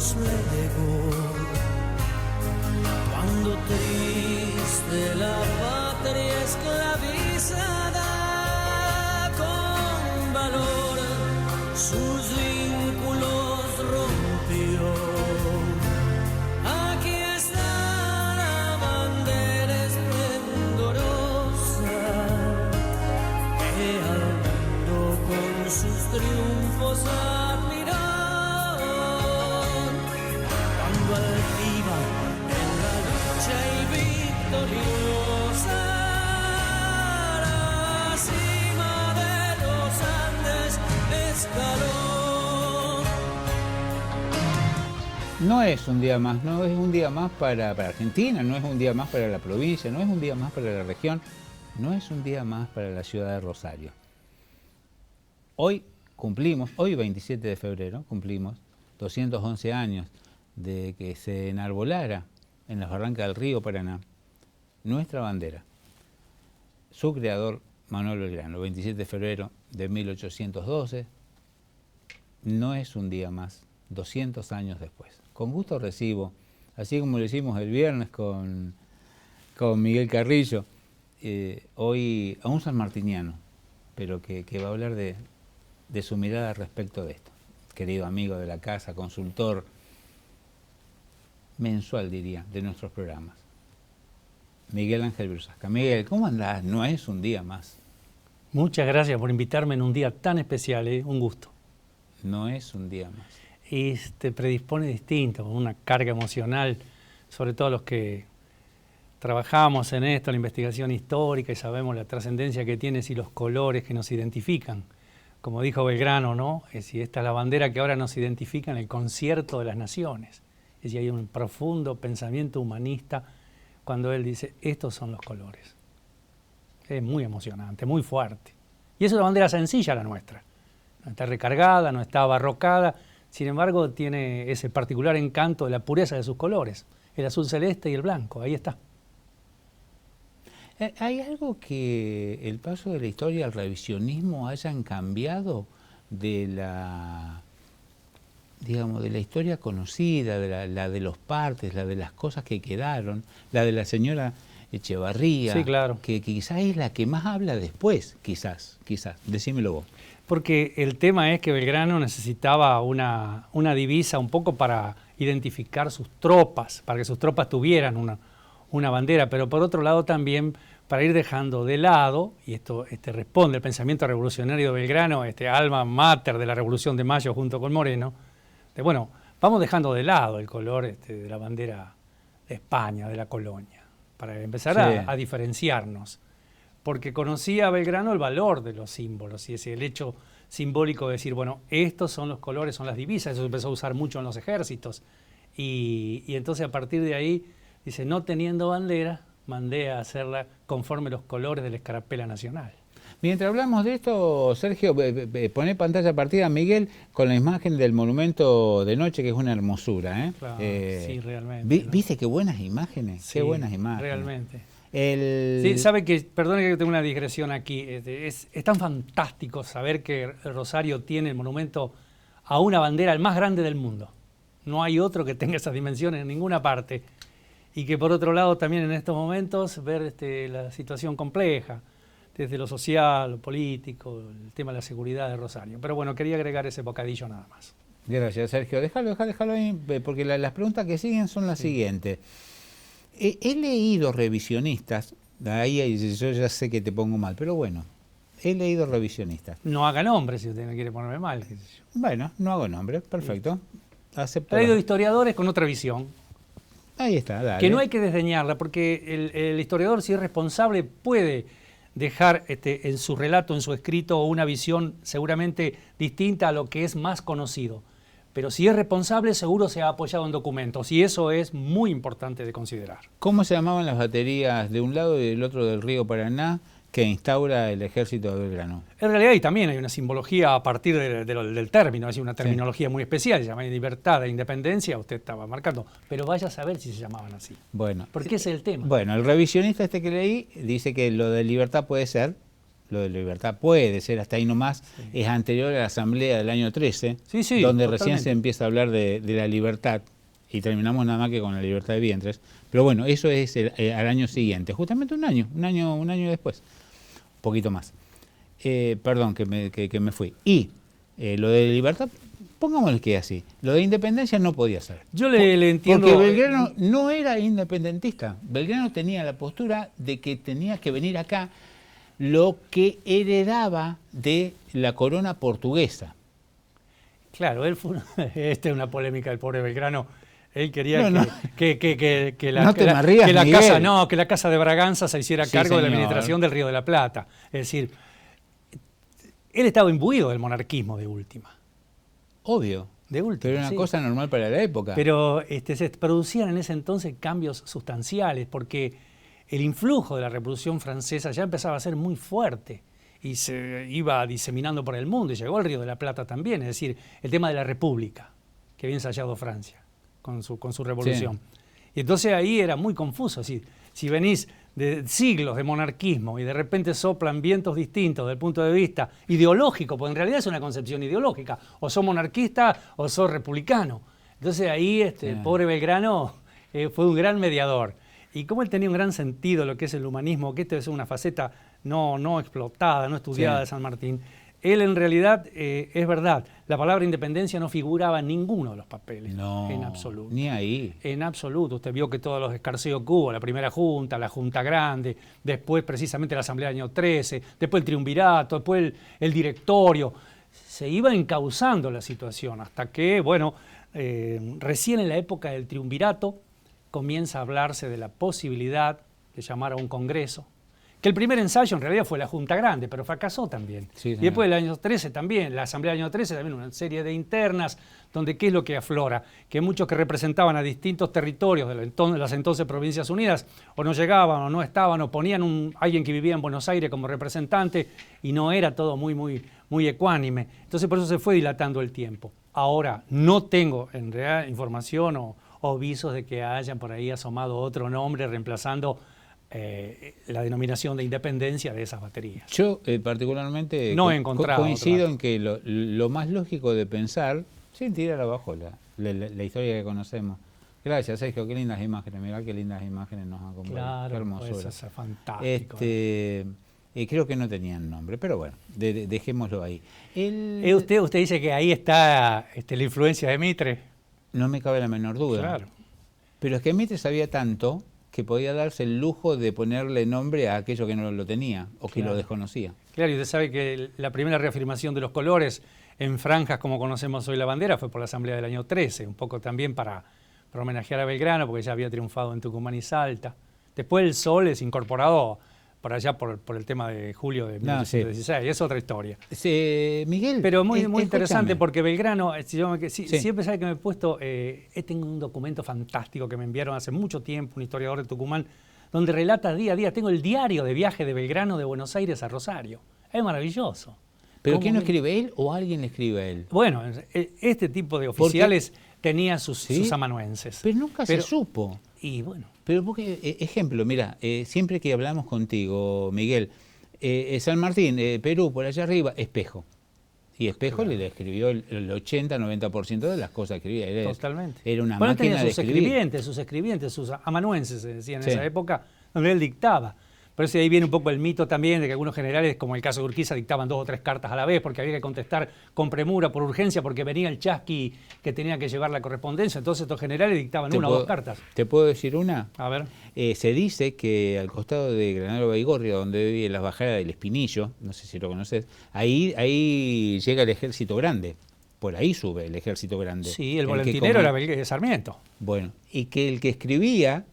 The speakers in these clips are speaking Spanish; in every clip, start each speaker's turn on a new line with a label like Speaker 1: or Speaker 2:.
Speaker 1: nos legó. Cuando triste la patria esclavizada con valor sus vínculos rompió. Aquí está la bandera esplendorosa que al mundo con sus triunfos admiró. Cuando altiva en la lucha y victoriosa la cima de los Andes escaló.
Speaker 2: No es un día más, no es un día más para Argentina, no es un día más para la provincia, no es un día más para la región, no es un día más para la ciudad de Rosario. Hoy 27 de febrero, cumplimos 211 años de que se enarbolara en las barrancas del río Paraná nuestra bandera. Su creador, Manuel Belgrano, 27 de febrero de 1812, no es un día más, 200 años después. Con gusto recibo, así como lo hicimos el viernes con Miguel Carrillo, hoy a un sanmartiniano, pero que va a hablar de su mirada respecto de esto. Querido amigo de la casa, consultor mensual, diría, de nuestros programas. Miguel Ángel Brusasca. Miguel, ¿cómo andás? No es un día más.
Speaker 3: Muchas gracias por invitarme en un día tan especial, un gusto.
Speaker 2: No es un día más.
Speaker 3: Y te predispone distinto, con una carga emocional, sobre todo los que trabajamos en esto, la investigación histórica, y sabemos la trascendencia que tiene y los colores que nos identifican. Como dijo Belgrano, ¿no? Es decir, esta es la bandera que ahora nos identifica en el concierto de las naciones. Es decir, hay un profundo pensamiento humanista cuando él dice, estos son los colores. Es muy emocionante, muy fuerte. Y es una bandera sencilla la nuestra. No está recargada, no está abarrocada, sin embargo tiene ese particular encanto de la pureza de sus colores. El azul celeste y el blanco, ahí está.
Speaker 2: ¿Hay algo que el paso de la historia, el revisionismo, hayan cambiado de la, digamos, de la historia conocida, de la de los partes, la de las cosas que quedaron, la de la señora Echevarría?
Speaker 3: Sí, claro.
Speaker 2: Que quizás es la que más habla después, quizás, decímelo vos. Porque
Speaker 3: el tema es que Belgrano necesitaba una divisa un poco para identificar sus tropas, para que sus tropas tuvieran una bandera, pero por otro lado también para ir dejando de lado, y esto responde al pensamiento revolucionario de Belgrano, alma mater de la Revolución de Mayo junto con Moreno, bueno, vamos dejando de lado el color de la bandera de España, de la colonia, para empezar a diferenciarnos, porque conocía Belgrano el valor de los símbolos, y ese el hecho simbólico de decir, bueno, estos son los colores, son las divisas, eso se empezó a usar mucho en los ejércitos, y entonces a partir de ahí, dice, no teniendo bandera, mandé a hacerla conforme los colores de la escarapela nacional.
Speaker 2: Mientras hablamos de esto, Sergio, poné pantalla partida, Miguel, con la imagen del monumento de noche, que es una hermosura, ¿eh?
Speaker 3: Claro, sí, realmente.
Speaker 2: ¿Viste qué buenas imágenes?
Speaker 3: Sí,
Speaker 2: qué buenas imágenes.
Speaker 3: Realmente.
Speaker 2: Sí,
Speaker 3: sabe que, perdone que tengo una digresión aquí, es tan fantástico saber que Rosario tiene el monumento a una bandera, el más grande del mundo. No hay otro que tenga esas dimensiones en ninguna parte. Y que por otro lado también en estos momentos ver la situación compleja, desde lo social, lo político, el tema de la seguridad de Rosario. Pero bueno, quería agregar ese bocadillo nada más.
Speaker 2: Gracias, Sergio. Déjalo ahí, porque las preguntas que siguen son las siguientes. He leído revisionistas, ahí yo ya sé que te pongo mal, pero bueno, he leído revisionistas.
Speaker 3: No haga nombre si usted no quiere ponerme mal.
Speaker 2: Bueno, no hago nombre, perfecto. Acepto.
Speaker 3: He leído historiadores con otra visión.
Speaker 2: Ahí está, dale.
Speaker 3: Que no hay que desdeñarla, porque el historiador, si es responsable, puede dejar en su relato, en su escrito, una visión seguramente distinta a lo que es más conocido. Pero si es responsable, seguro se ha apoyado en documentos, y eso es muy importante de considerar.
Speaker 2: ¿Cómo se llamaban las baterías de un lado y del otro del río Paraná que instaura el ejército de Belgrano?
Speaker 3: En realidad y también hay una simbología a partir del término, es decir, una terminología muy especial, se llama libertad e independencia, usted estaba marcando, pero vaya a saber si se llamaban así.
Speaker 2: Bueno.
Speaker 3: Porque ese es el tema.
Speaker 2: Bueno, el revisionista que leí dice que lo de libertad puede ser, lo de la libertad puede ser hasta ahí nomás, es anterior a la asamblea del año 13,
Speaker 3: Sí,
Speaker 2: donde
Speaker 3: totalmente.
Speaker 2: recién se empieza a hablar de la libertad, y terminamos nada más que con la libertad de vientres. Pero bueno, eso es al año siguiente, justamente un año después, un poquito más. Perdón, que me fui. Y lo de libertad, pongámosle que así, lo de independencia no podía ser.
Speaker 3: Yo le entiendo.
Speaker 2: Porque Belgrano no era independentista. Belgrano tenía la postura de que tenía que venir acá lo que heredaba de la corona portuguesa.
Speaker 3: Claro, él fue esta es una polémica del pobre Belgrano. Él quería
Speaker 2: No,
Speaker 3: que la,
Speaker 2: No te
Speaker 3: que
Speaker 2: me rías,
Speaker 3: que la
Speaker 2: Miguel.
Speaker 3: casa, no, que la casa de Braganza se hiciera
Speaker 2: Sí,
Speaker 3: cargo de la
Speaker 2: señor.
Speaker 3: administración del Río de la Plata. Es decir, él estaba imbuido del monarquismo de última.
Speaker 2: Obvio.
Speaker 3: De última,
Speaker 2: Pero era una
Speaker 3: sí.
Speaker 2: cosa normal para la época.
Speaker 3: Pero se producían en ese entonces cambios sustanciales porque el influjo de la Revolución Francesa ya empezaba a ser muy fuerte y se iba diseminando por el mundo y llegó al Río de la Plata también. Es decir, el tema de la República que había ensayado Francia con su revolución. Y entonces ahí era muy confuso. Es decir, si venís de siglos de monarquismo y de repente soplan vientos distintos desde el punto de vista ideológico, porque en realidad es una concepción ideológica, o sos monarquista o sos republicano. Entonces ahí el pobre Belgrano fue un gran mediador. Y como él tenía un gran sentido de lo que es el humanismo, que esto es una faceta no explotada, no estudiada de San Martín, él en realidad, es verdad, la palabra independencia no figuraba en ninguno de los papeles,
Speaker 2: No,
Speaker 3: en absoluto.
Speaker 2: ni ahí.
Speaker 3: En absoluto. Usted vio que todos los escarceos que hubo, la primera junta, la junta grande, después precisamente la asamblea del año 13, después el triunvirato, después el directorio, se iba encauzando la situación hasta que, bueno, recién en la época del triunvirato comienza a hablarse de la posibilidad de llamar a un congreso, que el primer ensayo en realidad fue la Junta Grande, pero fracasó también.
Speaker 2: Sí,
Speaker 3: y después del año 13 también, la Asamblea del año 13 también una serie de internas, donde ¿qué es lo que aflora? Que muchos que representaban a distintos territorios de las entonces Provincias Unidas, o no llegaban, o no estaban, o ponían alguien que vivía en Buenos Aires como representante, y no era todo muy ecuánime. Entonces por eso se fue dilatando el tiempo. Ahora, no tengo en realidad información o visos de que hayan por ahí asomado otro nombre reemplazando la denominación de independencia de esas baterías.
Speaker 2: Yo particularmente
Speaker 3: No he encontrado
Speaker 2: coincido
Speaker 3: otro
Speaker 2: en que lo más lógico de pensar, sin tirar abajo la historia que conocemos. Gracias, Sergio, qué lindas imágenes, mirá qué lindas imágenes nos han comprado. Qué
Speaker 3: Claro,
Speaker 2: hermosura.
Speaker 3: pues eso es fantástico.
Speaker 2: Creo que no tenían nombre, pero bueno, dejémoslo ahí.
Speaker 3: Usted dice que ahí está la influencia de Mitre.
Speaker 2: No me cabe la menor duda.
Speaker 3: Claro.
Speaker 2: Pero es que Mitre sabía tanto que podía darse el lujo de ponerle nombre a aquello que no lo tenía o que lo desconocía.
Speaker 3: Claro, y usted sabe que la primera reafirmación de los colores en franjas como conocemos hoy la bandera fue por la Asamblea del año 13, un poco también para homenajear a Belgrano, porque ya había triunfado en Tucumán y Salta. Después el sol es incorporado por allá por el tema de julio de 1816, es otra historia.
Speaker 2: Miguel,
Speaker 3: Pero muy
Speaker 2: escúchame.
Speaker 3: interesante porque Belgrano, siempre sabe que me he puesto, tengo un documento fantástico que me enviaron hace mucho tiempo, un historiador de Tucumán, donde relata día a día, tengo el diario de viaje de Belgrano de Buenos Aires a Rosario. Es maravilloso.
Speaker 2: ¿Pero quién lo escribe, él o alguien le escribe a él?
Speaker 3: Bueno, este tipo de oficiales tenía sus amanuenses.
Speaker 2: Pero nunca se supo.
Speaker 3: Y bueno.
Speaker 2: Pero porque, ejemplo, mira, siempre que hablamos contigo, Miguel, San Martín, Perú, por allá arriba, Espejo. Y Espejo le escribió el 80-90% de las cosas que escribía.
Speaker 3: Totalmente.
Speaker 2: Era una
Speaker 3: bueno,
Speaker 2: máquina
Speaker 3: tenía
Speaker 2: de escribir.
Speaker 3: sus escribientes, sus amanuenses, se decían en esa época, donde él dictaba. Por eso ahí viene un poco el mito también de que algunos generales, como el caso de Urquiza, dictaban 2 o 3 cartas a la vez porque había que contestar con premura, por urgencia, porque venía el chasqui que tenía que llevar la correspondencia. Entonces estos generales dictaban 1 o 2 cartas.
Speaker 2: ¿Te puedo decir una?
Speaker 3: A ver.
Speaker 2: Se dice que al costado de Granadero Baigorria, donde vive las bajadas del Espinillo, no sé si lo conoces, ahí llega el ejército grande. Por ahí sube el ejército grande.
Speaker 3: Sí, el volantinero era Sarmiento.
Speaker 2: Bueno, y que el que escribía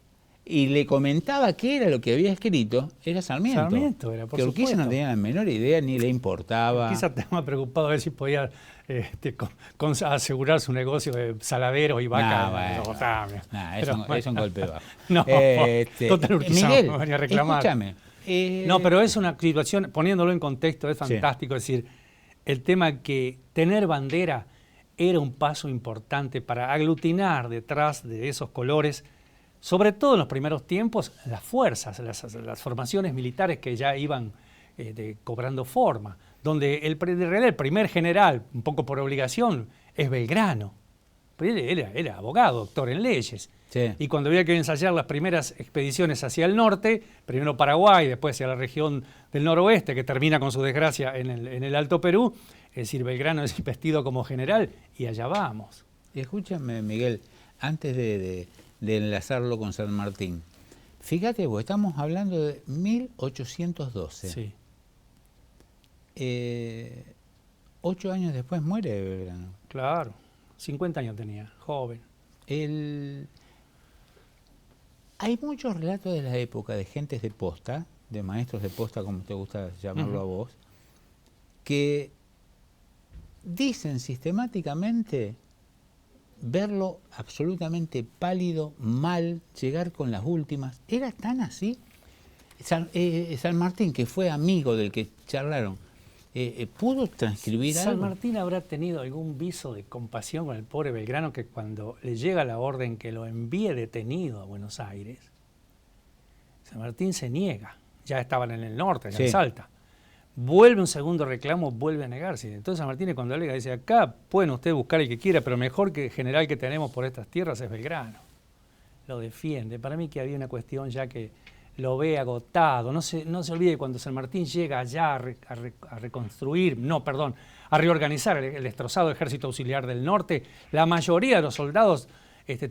Speaker 2: y le comentaba qué era lo que había escrito, era Sarmiento.
Speaker 3: Sarmiento era, por
Speaker 2: que Urquiza
Speaker 3: supuesto.
Speaker 2: no tenía la menor idea ni le importaba.
Speaker 3: Urquiza estaba preocupado a ver si podía asegurar su negocio de saladeros y vacas.
Speaker 2: Es un golpe bajo.
Speaker 3: No, total Urquiza
Speaker 2: Miguel,
Speaker 3: no venía a reclamar.
Speaker 2: Escúchame.
Speaker 3: No, pero es una situación, poniéndolo en contexto, es fantástico. Es decir, el tema que tener bandera era un paso importante para aglutinar detrás de esos colores, sobre todo en los primeros tiempos, las fuerzas, las formaciones militares que ya iban cobrando forma, donde en realidad el primer general, un poco por obligación, es Belgrano. Pero él era abogado, doctor en leyes.
Speaker 2: Sí.
Speaker 3: Y cuando había que ensayar las primeras expediciones hacia el norte, primero Paraguay, después hacia la región del noroeste, que termina con su desgracia en el Alto Perú, es decir, Belgrano es investido como general y allá vamos.
Speaker 2: Escúchame, Miguel, antes de enlazarlo con San Martín, fíjate vos, estamos hablando de 1812.
Speaker 3: Sí.
Speaker 2: 8 años después muere Belgrano.
Speaker 3: Claro, 50 años tenía, joven.
Speaker 2: Hay muchos relatos de la época de gentes de posta, de maestros de posta, como te gusta llamarlo a vos, que dicen sistemáticamente verlo absolutamente pálido, mal, llegar con las últimas. ¿Era tan así? San Martín, que fue amigo del que charlaron, ¿pudo transcribir algo?
Speaker 3: San Martín habrá tenido algún viso de compasión con el pobre Belgrano, que cuando le llega la orden que lo envíe detenido a Buenos Aires, San Martín se niega. Ya estaban en el norte, allá en Salta. Vuelve un segundo reclamo, vuelve a negarse. Entonces San Martín, cuando alega, dice: acá pueden ustedes buscar el que quiera, pero mejor que el general que tenemos por estas tierras es Belgrano. Lo defiende. Para mí que había una cuestión ya que lo ve agotado. No se olvide, cuando San Martín llega allá a reorganizar el destrozado ejército auxiliar del norte, la mayoría de los soldados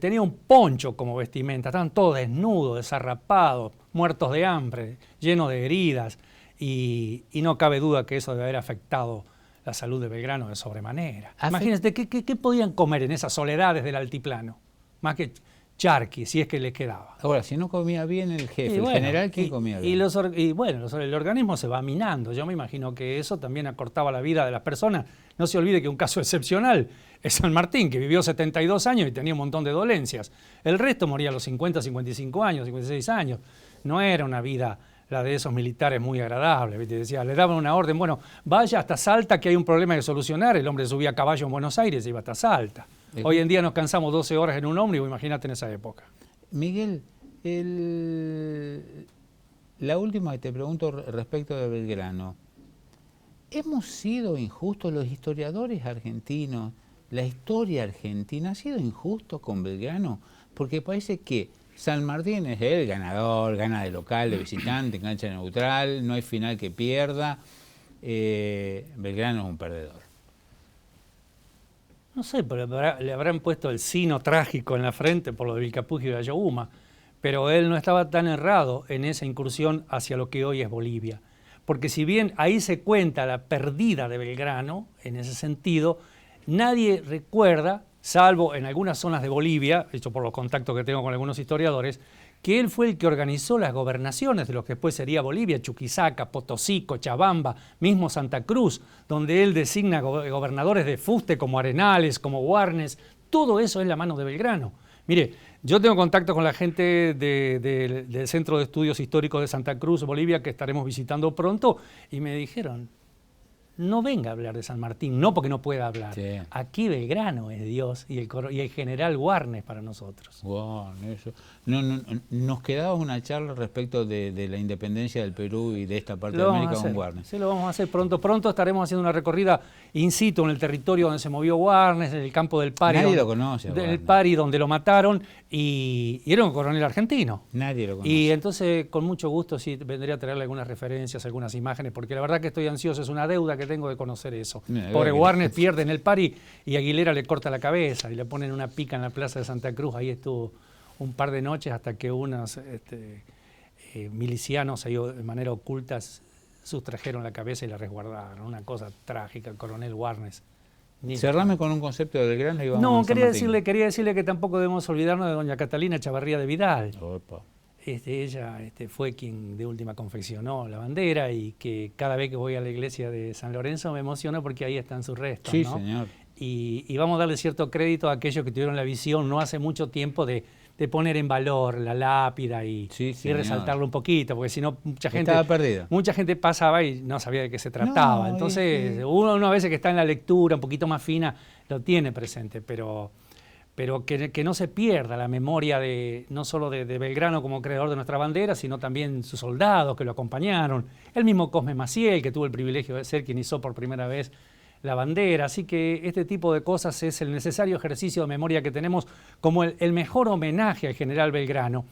Speaker 3: tenía un poncho como vestimenta, estaban todos desnudos, desarrapados, muertos de hambre, llenos de heridas, y no cabe duda que eso debe haber afectado la salud de Belgrano de sobremanera. Imagínense, ¿qué podían comer en esas soledades del altiplano? Más que charqui, si es que les quedaba.
Speaker 2: Ahora, si no comía bien el jefe, el general, ¿quién comía bien?
Speaker 3: El organismo se va minando. Yo me imagino que eso también acortaba la vida de las personas. No se olvide que un caso excepcional es San Martín, que vivió 72 años y tenía un montón de dolencias. El resto moría a los 50, 55 años, 56 años. No era una vida, la de esos militares, muy agradable. ¿Viste? Decía, le daban una orden: bueno, vaya hasta Salta, que hay un problema que solucionar. El hombre subía a caballo en Buenos Aires y iba hasta Salta. Hoy en día nos cansamos 12 horas en un ómnibus, imagínate en esa época.
Speaker 2: Miguel, la última que te pregunto respecto de Belgrano. ¿Hemos sido injustos los historiadores argentinos? ¿La historia argentina ha sido injusto con Belgrano? Porque parece que San Martín es el ganador, gana de local, de visitante, en cancha neutral, no hay final que pierda. Belgrano es un perdedor.
Speaker 3: No sé, pero le habrán puesto el sino trágico en la frente por lo de Vilcapugio y de Ayohuma, pero él no estaba tan errado en esa incursión hacia lo que hoy es Bolivia. Porque si bien ahí se cuenta la perdida de Belgrano, en ese sentido, nadie recuerda, salvo en algunas zonas de Bolivia, hecho por los contactos que tengo con algunos historiadores, que él fue el que organizó las gobernaciones de lo que después sería Bolivia: Chuquisaca, Potosí, Cochabamba, mismo Santa Cruz, donde él designa gobernadores de fuste como Arenales, como Warnes. Todo eso es la mano de Belgrano. Mire, yo tengo contacto con la gente del Centro de Estudios Históricos de Santa Cruz, Bolivia, que estaremos visitando pronto, y me dijeron: no venga a hablar de San Martín, no porque no pueda hablar. Sí. Aquí Belgrano es Dios y el general Warnes para nosotros.
Speaker 2: Wow, eso. Nos quedaba una charla respecto de la independencia del Perú y de esta parte de América con Warnes.
Speaker 3: Sí, lo vamos a hacer pronto. Pronto estaremos haciendo una recorrida in situ en el territorio donde se movió Warnes, en el campo del Pari.
Speaker 2: Nadie lo conoce.
Speaker 3: Del Pari, donde lo mataron, y era un coronel argentino.
Speaker 2: Nadie lo conoce.
Speaker 3: Y entonces, con mucho gusto, sí, vendría a traerle algunas referencias, algunas imágenes, porque la verdad que estoy ansioso, es una deuda que tengo de conocer eso. Pobre Warnes pierde en el Pari y Aguilera le corta la cabeza y le ponen una pica en la plaza de Santa Cruz. Ahí estuvo un par de noches hasta que unos milicianos ahí de manera oculta sustrajeron la cabeza y la resguardaron. Una cosa trágica, el coronel Warnes.
Speaker 2: Cerrame con un concepto de Belgrano y vamos a
Speaker 3: quería decirle que tampoco debemos olvidarnos de doña Catalina Chavarría de Vidal.
Speaker 2: Opa.
Speaker 3: Ella fue quien de última confeccionó la bandera, y que cada vez que voy a la iglesia de San Lorenzo me emociono porque ahí están sus restos.
Speaker 2: Sí,
Speaker 3: ¿no?
Speaker 2: señor.
Speaker 3: Y vamos a darle cierto crédito a aquellos que tuvieron la visión no hace mucho tiempo de poner en valor la lápida y resaltarlo un poquito, porque si no mucha gente pasaba y no sabía de qué se trataba. Entonces uno a veces que está en la lectura un poquito más fina lo tiene presente, pero pero que no se pierda la memoria no solo de Belgrano como creador de nuestra bandera, sino también sus soldados que lo acompañaron, el mismo Cosme Maciel, que tuvo el privilegio de ser quien izó por primera vez la bandera. Así que este tipo de cosas es el necesario ejercicio de memoria que tenemos como el mejor homenaje al general Belgrano,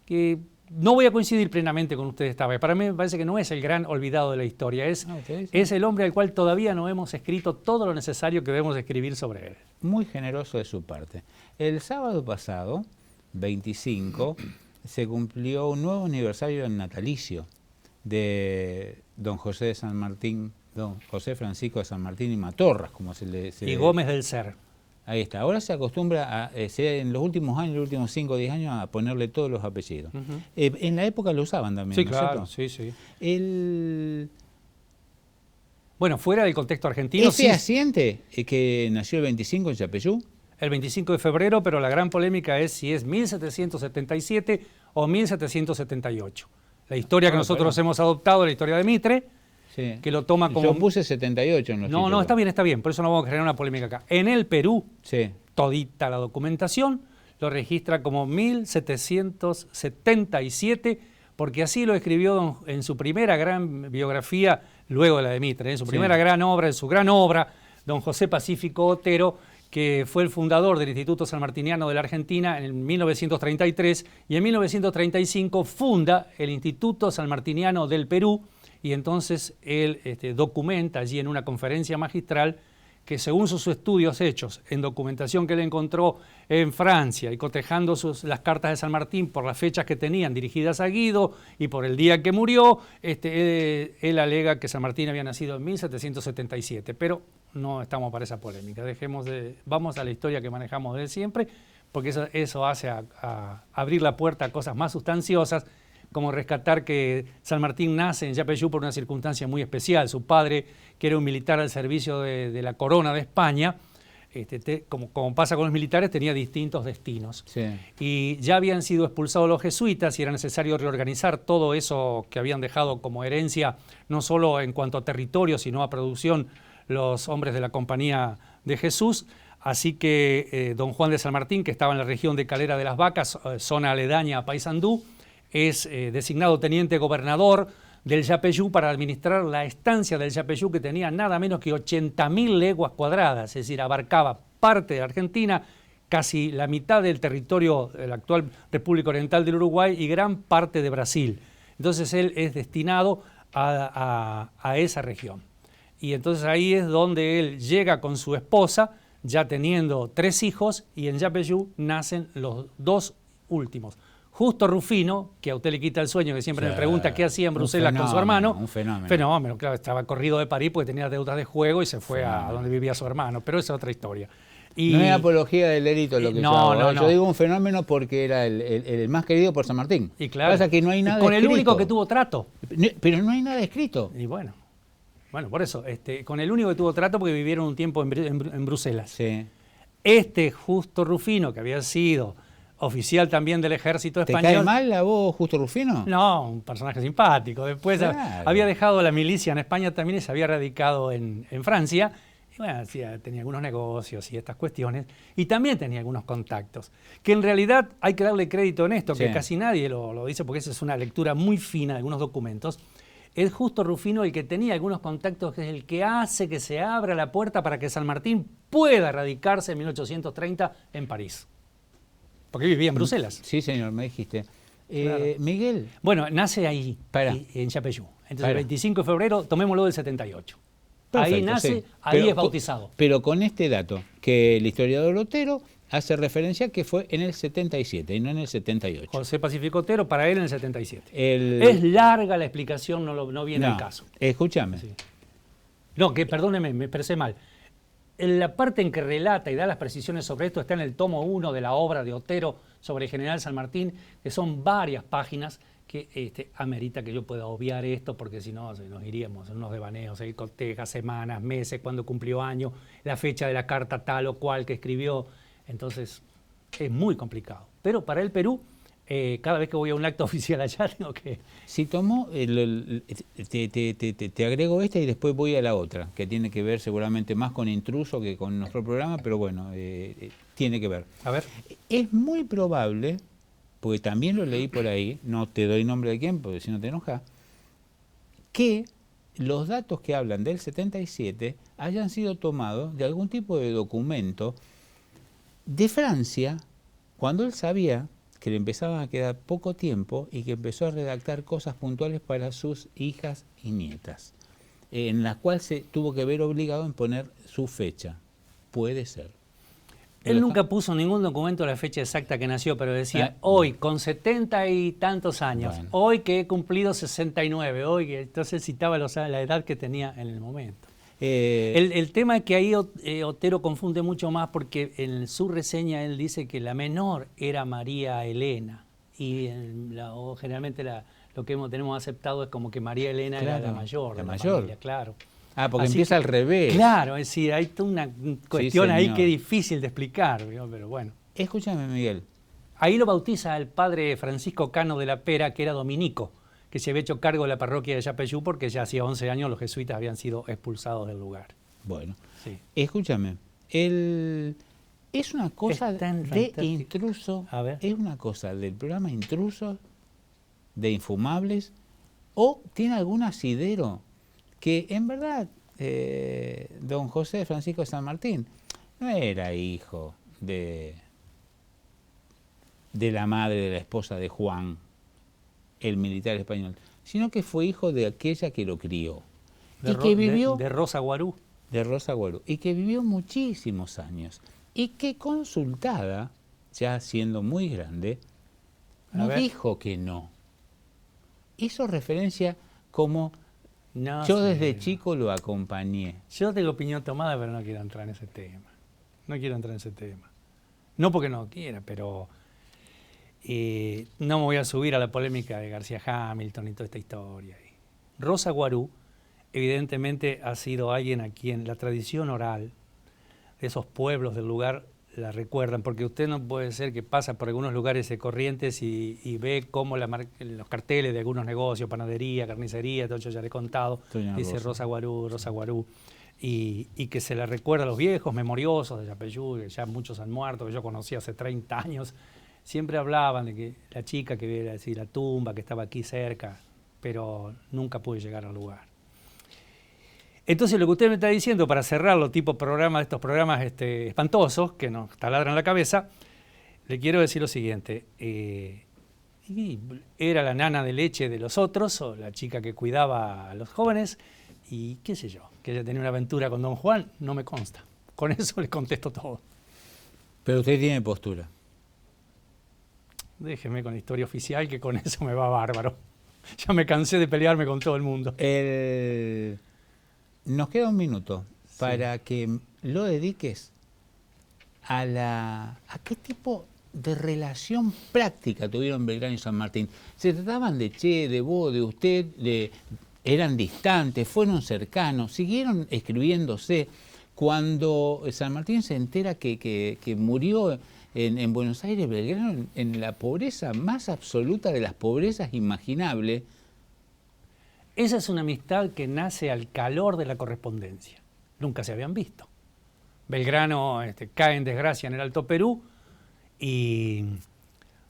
Speaker 3: que no voy a coincidir plenamente con ustedes esta vez. Para mí me parece que no es el gran olvidado de la historia, es el hombre al cual todavía no hemos escrito todo lo necesario que debemos escribir sobre él.
Speaker 2: Muy generoso de su parte. El sábado pasado, 25, se cumplió un nuevo aniversario del natalicio de don José de San Martín, don José Francisco de San Martín y Matorras, como
Speaker 3: y Gómez del Ser.
Speaker 2: Ahí está. Ahora se acostumbra, en los últimos años, los últimos 5 o 10 años, a ponerle todos los apellidos. En la época lo usaban también,
Speaker 3: Sí,
Speaker 2: ¿no
Speaker 3: claro,
Speaker 2: es cierto?
Speaker 3: sí. Bueno, fuera del contexto argentino...
Speaker 2: ¿Es fehaciente que nació el 25 en Yapeyú?
Speaker 3: El 25 de febrero, pero la gran polémica es si es 1777 o 1778. La historia que nosotros hemos adoptado, la historia de Mitre,
Speaker 2: sí,
Speaker 3: que lo toma como...
Speaker 2: Yo puse 78 en los títulos.
Speaker 3: No, está bien, por eso no vamos a generar una polémica acá. En el Perú,
Speaker 2: sí,
Speaker 3: todita la documentación lo registra como 1777, porque así lo escribió en su primera gran biografía, luego de la de Mitre, en su primera gran obra, en su gran obra, don José Pacífico Otero, que fue el fundador del Instituto Sanmartiniano de la Argentina en 1933, y en 1935 funda el Instituto Sanmartiniano del Perú, y entonces él documenta allí en una conferencia magistral que según sus estudios hechos en documentación que él encontró en Francia y cotejando las cartas de San Martín por las fechas que tenían dirigidas a Guido y por el día que murió, él alega que San Martín había nacido en 1777, pero no estamos para esa polémica. Vamos a la historia que manejamos de siempre, porque eso hace a abrir la puerta a cosas más sustanciosas, como rescatar que San Martín nace en Yapeyú por una circunstancia muy especial. Su padre, que era un militar al servicio de la corona de España, como pasa con los militares, tenía distintos destinos.
Speaker 2: sí.
Speaker 3: Y ya habían sido expulsados los jesuitas y era necesario reorganizar todo eso que habían dejado como herencia, no solo en cuanto a territorio, sino a producción, los hombres de la Compañía de Jesús. Así que don Juan de San Martín, que estaba en la región de Calera de las Vacas, zona aledaña a Paysandú, es designado teniente gobernador del Yapeyú para administrar la estancia del Yapeyú, que tenía nada menos que 80.000 leguas cuadradas, es decir, abarcaba parte de Argentina, casi la mitad del territorio de la actual República Oriental del Uruguay y gran parte de Brasil. Entonces él es destinado a esa región. Y entonces ahí es donde él llega con su esposa, ya teniendo 3 hijos, y en Yapeyú nacen los 2 últimos. Justo Rufino, que a usted le quita el sueño, que siempre me pregunta qué hacía en Bruselas con su hermano.
Speaker 2: Un fenómeno.
Speaker 3: Fenómeno, claro, estaba corrido de París porque tenía deudas de juego y se fue a donde vivía su hermano, pero esa es otra historia. Y,
Speaker 2: no es apología del delito lo que yo hago.
Speaker 3: No.
Speaker 2: Yo digo un fenómeno porque era el más querido por San Martín.
Speaker 3: Y claro,
Speaker 2: pasa que no hay nada
Speaker 3: con
Speaker 2: escrito.
Speaker 3: el único que tuvo trato.
Speaker 2: Pero no hay nada escrito.
Speaker 3: Y bueno, por eso, con el único que tuvo trato porque vivieron un tiempo en Bruselas.
Speaker 2: Sí.
Speaker 3: Justo Rufino, que había sido oficial también del ejército español.
Speaker 2: ¿Te cae mal a vos, Justo Rufino?
Speaker 3: No, un personaje simpático. Después había dejado la milicia en España también y se había radicado en Francia. Y bueno, tenía algunos negocios y estas cuestiones. Y también tenía algunos contactos. Que en realidad hay que darle crédito en esto, que casi nadie lo dice porque esa es una lectura muy fina de algunos documentos. Es Justo Rufino el que tenía algunos contactos, que es el que hace que se abra la puerta para que San Martín pueda radicarse en 1830 en París. Porque vivía en Bruselas.
Speaker 2: Sí, señor, me dijiste.
Speaker 3: Claro.
Speaker 2: Miguel.
Speaker 3: Bueno, nace ahí, en Yapeyú. Entonces, el 25 de febrero, tomémoslo del 78.
Speaker 2: Perfecto,
Speaker 3: ahí nace,
Speaker 2: sí.
Speaker 3: ahí es bautizado.
Speaker 2: Pero con este dato, que el historiador Otero hace referencia que fue en el 77 y no en el 78.
Speaker 3: José Pacífico Otero, para él en el 77.
Speaker 2: Es
Speaker 3: larga la explicación, no viene al caso.
Speaker 2: Escúchame.
Speaker 3: Sí. No, que perdóneme, me expresé mal. En la parte en que relata y da las precisiones sobre esto está en el tomo 1 de la obra de Otero sobre el general San Martín, que son varias páginas que amerita que yo pueda obviar esto, porque si no nos iríamos en unos devaneos, él coteja semanas, meses, cuando cumplió año, la fecha de la carta tal o cual que escribió. Entonces es muy complicado. Pero para el Perú Cada vez que voy a un acto oficial allá tengo que...
Speaker 2: Si tomó, te agrego esta y después voy a la otra, que tiene que ver seguramente más con Intruso que con nuestro programa, pero bueno, tiene que ver.
Speaker 3: A ver.
Speaker 2: Es muy probable, porque también lo leí por ahí, no te doy nombre de quién, porque si no te enojas, que los datos que hablan del 77 hayan sido tomados de algún tipo de documento de Francia, cuando él sabía que le empezaban a quedar poco tiempo y que empezó a redactar cosas puntuales para sus hijas y nietas, en las cuales se tuvo que ver obligado en poner su fecha. Puede ser.
Speaker 3: Él nunca puso ningún documento de la fecha exacta que nació, pero decía, hoy, con 70 y tantos años,
Speaker 2: bueno,
Speaker 3: hoy que he cumplido 69, hoy que... Entonces citaba la edad que tenía en el momento. El tema es que ahí Otero confunde mucho más porque en su reseña él dice que la menor era María Elena y generalmente lo que tenemos aceptado es como que María Elena era la mayor.
Speaker 2: La
Speaker 3: de
Speaker 2: mayor.
Speaker 3: familia, claro.
Speaker 2: Ah, porque
Speaker 3: Así
Speaker 2: empieza al revés.
Speaker 3: Claro, es decir, hay toda una cuestión
Speaker 2: Sí,
Speaker 3: ahí
Speaker 2: señor.
Speaker 3: que es difícil de explicar, pero bueno.
Speaker 2: Escúchame, Miguel.
Speaker 3: Ahí lo bautiza el padre Francisco Cano de la Pera, que era dominico, que se había hecho cargo de la parroquia de Yapeyú porque ya hacía 11 años los jesuitas habían sido expulsados del lugar.
Speaker 2: Bueno,
Speaker 3: Sí.
Speaker 2: escúchame. Es una cosa
Speaker 3: Es tan
Speaker 2: de
Speaker 3: fantástico.
Speaker 2: Intruso,
Speaker 3: A ver.
Speaker 2: es una cosa del programa Intrusos, de Infumables, o tiene algún asidero que en verdad don José Francisco de San Martín no era hijo de la madre de la esposa de Juan, el militar español, sino que fue hijo de aquella que lo crió. Y que vivió
Speaker 3: de Rosa Guarú.
Speaker 2: de Rosa Guarú, y que vivió muchísimos años, y que consultada, ya siendo muy grande,
Speaker 3: A
Speaker 2: no
Speaker 3: ver.
Speaker 2: dijo que no. Hizo referencia como
Speaker 3: No
Speaker 2: yo
Speaker 3: sé,
Speaker 2: desde
Speaker 3: no.
Speaker 2: chico lo acompañé.
Speaker 3: Yo tengo opinión tomada, pero no quiero entrar en ese tema. No quiero entrar en ese tema. No porque no quiera, pero no me voy a subir a la polémica de García Hamilton y toda esta historia. Rosa Guarú, evidentemente, ha sido alguien a quien la tradición oral de esos pueblos del lugar la recuerdan, porque usted no puede ser que pasa por algunos lugares de Corrientes y ve cómo los carteles de algunos negocios, panadería, carnicería, todo eso ya le he contado,
Speaker 2: Doña
Speaker 3: dice
Speaker 2: Rosa.
Speaker 3: Rosa Guarú, y que se la recuerda a los viejos memoriosos de Yapeyú, que ya muchos han muerto, que yo conocí hace 30 años, siempre hablaban de que la chica que viera así la tumba, que estaba aquí cerca, pero nunca pude llegar al lugar. Entonces lo que usted me está diciendo, para cerrarlo, tipo programa, estos programas espantosos que nos taladran la cabeza, le quiero decir lo siguiente. Era la nana de leche de los otros, o la chica que cuidaba a los jóvenes, y qué sé yo, que ella tenía una aventura con don Juan, no me consta. Con eso le contesto todo.
Speaker 2: Pero usted tiene postura.
Speaker 3: Déjeme con la historia oficial, que con eso me va bárbaro. Ya me cansé de pelearme con todo el mundo.
Speaker 2: Nos queda un minuto
Speaker 3: Sí.
Speaker 2: para que lo dediques a qué tipo de relación práctica tuvieron Belgrano y San Martín. ¿Se trataban de che, de vos, de usted, eran distantes, fueron cercanos, siguieron escribiéndose? Cuando San Martín se entera que murió en Buenos Aires, Belgrano en la pobreza más absoluta de las pobrezas imaginables.
Speaker 3: Esa es una amistad que nace al calor de la correspondencia. Nunca se habían visto. Belgrano cae en desgracia en el Alto Perú y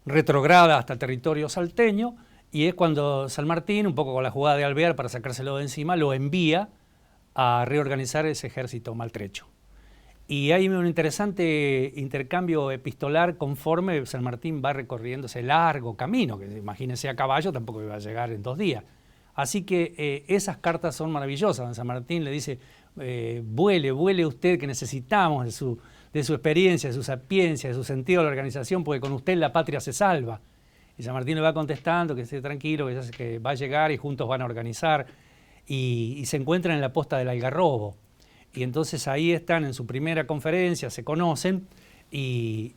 Speaker 3: retrograda hasta el territorio salteño, y es cuando San Martín, un poco con la jugada de Alvear para sacárselo de encima, lo envía a reorganizar ese ejército maltrecho. Y hay un interesante intercambio epistolar conforme San Martín va recorriendo ese largo camino, que imagínense a caballo, tampoco iba a llegar en 2 días. Así que esas cartas son maravillosas. San Martín le dice, vuele usted, que necesitamos de su experiencia, de su sapiencia, de su sentido de la organización, porque con usted la patria se salva. Y San Martín le va contestando que esté tranquilo, que va a llegar y juntos van a organizar. Y se encuentran en la posta del Algarrobo. Y entonces ahí están en su primera conferencia, se conocen y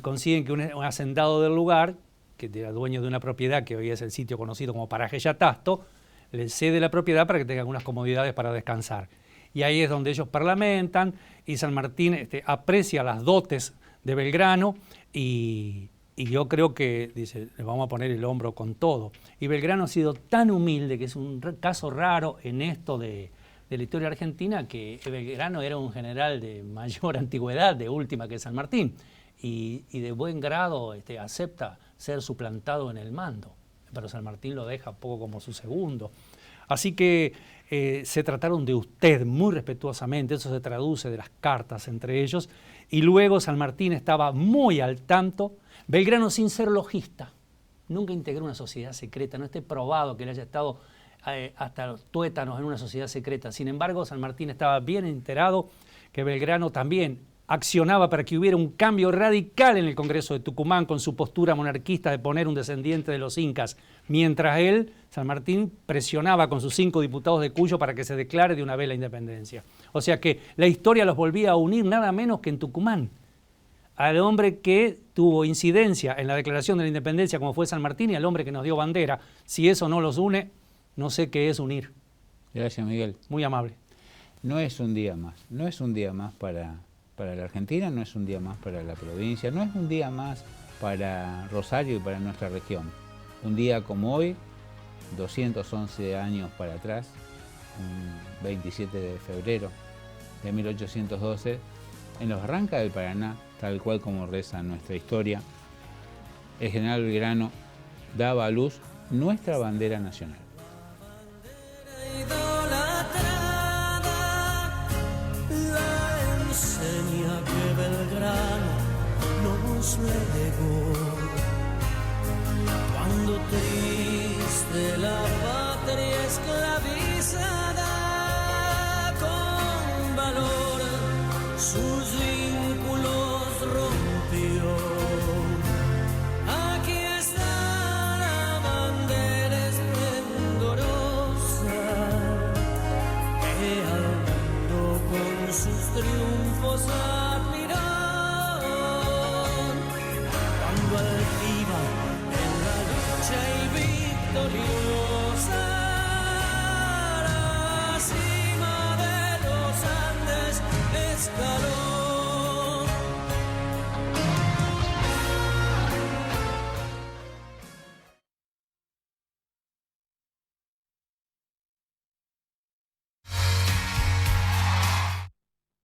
Speaker 3: consiguen que un hacendado del lugar, que era dueño de una propiedad que hoy es el sitio conocido como Paraje Yatasto, le cede la propiedad para que tenga algunas comodidades para descansar. Y ahí es donde ellos parlamentan y San Martín aprecia las dotes de Belgrano y Y yo creo que, dice, le vamos a poner el hombro con todo. Y Belgrano ha sido tan humilde, que es un caso raro en esto de la historia argentina, que Belgrano era un general de mayor antigüedad, de última que San Martín, y de buen grado acepta ser suplantado en el mando. Pero San Martín lo deja poco como su segundo. Así que se trataron de usted muy respetuosamente, eso se traduce de las cartas entre ellos, y luego San Martín estaba muy al tanto. Belgrano, sin ser logista, nunca integró una sociedad secreta, no esté probado que él haya estado hasta los tuétanos en una sociedad secreta. Sin embargo, San Martín estaba bien enterado que Belgrano también accionaba para que hubiera un cambio radical en el Congreso de Tucumán con su postura monarquista de poner un descendiente de los incas, mientras él, San Martín, presionaba con sus 5 diputados de Cuyo para que se declare de una vez la independencia. O sea que la historia los volvía a unir nada menos que en Tucumán. Al hombre que tuvo incidencia en la declaración de la independencia como fue San Martín y al hombre que nos dio bandera. Si eso no los une, no sé qué es unir.
Speaker 2: Gracias, Miguel.
Speaker 3: Muy amable.
Speaker 2: No es un día más, no es un día más para la Argentina, no es un día más para la provincia, no es un día más para Rosario y para nuestra región. Un día como hoy, 211 años para atrás, un 27 de febrero de 1812, en los Barrancas del Paraná, tal cual como reza nuestra historia, el general Belgrano daba a luz nuestra bandera nacional.
Speaker 1: Enseña que Belgrano nos legó cuando triste la patria esclavizada con valor sus vínculos rompió. Aquí está la bandera esplendorosa que al mundo con sus triunfos admiró. Cuando altiva en la lucha y victoriosa